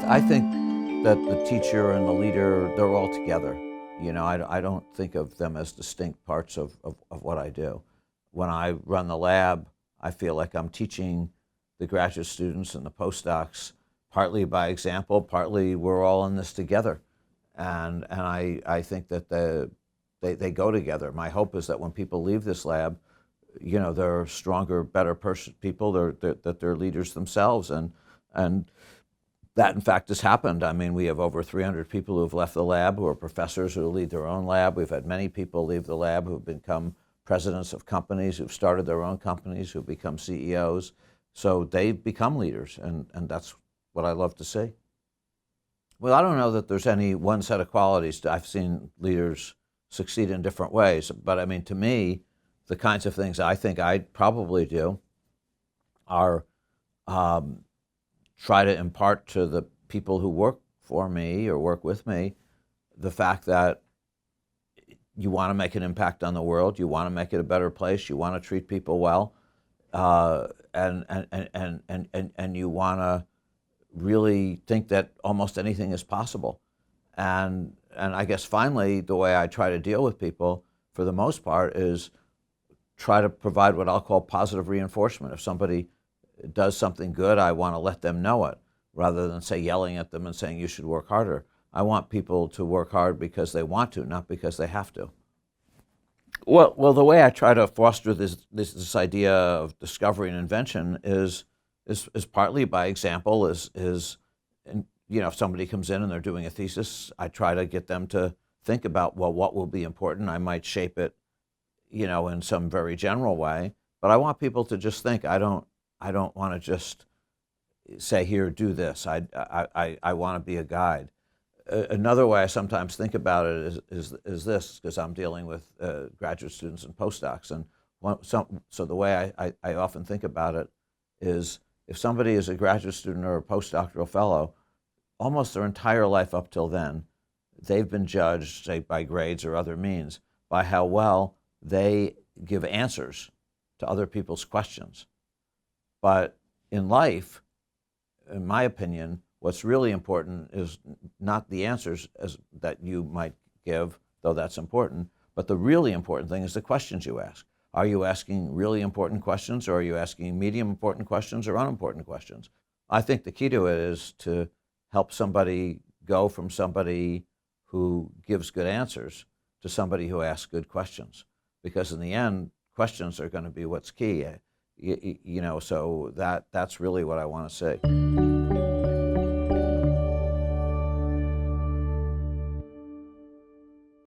I think that the teacher and the leader, they're all together. You know, I don't think of them as distinct parts of what I do. When I run the lab, I feel like I'm teaching the graduate students and the postdocs, partly by example, partly we're all in this together. And I think that they go together. My hope is that when people leave this lab, you know, they're stronger, better people, that they're leaders themselves. And that, in fact, has happened. I mean, we have over 300 people who have left the lab who are professors who lead their own lab. We've had many people leave the lab who've become presidents of companies, who've started their own companies, who've become CEOs. So they've become leaders, and that's what I love to see. Well, I don't know that there's any one set of qualities. I've seen leaders succeed in different ways, but I mean, to me, the kinds of things I think I'd probably do are try to impart to the people who work for me or work with me the fact that you want to make an impact on the world, you want to make it a better place, you want to treat people well, and you want to really think that almost anything is possible. And I guess finally, the way I try to deal with people, for the most part, is try to provide what I'll call positive reinforcement. If somebody does something good, I want to let them know it, rather than say yelling at them and saying you should work harder. I want people to work hard because they want to, not because they have to. Well, the way I try to foster this idea of discovery and invention is partly by example. You know, if somebody comes in and they're doing a thesis, I try to get them to think about, well, what will be important. I might shape it, you know, in some very general way, but I want people to just think. I don't want to just say, here, do this. I want to be a guide. Another way I sometimes think about it is this, because I'm dealing with graduate students and postdocs. And so the way I often think about it is, if somebody is a graduate student or a postdoctoral fellow, almost their entire life up till then, they've been judged, say, by grades or other means, by how well they give answers to other people's questions. But in life, in my opinion, what's really important is not the answers that you might give, though that's important, but the really important thing is the questions you ask. Are you asking really important questions, or are you asking medium important questions or unimportant questions? I think the key to it is to help somebody go from somebody who gives good answers to somebody who asks good questions. Because in the end, questions are going to be what's key. You know, so that's really what I want to say.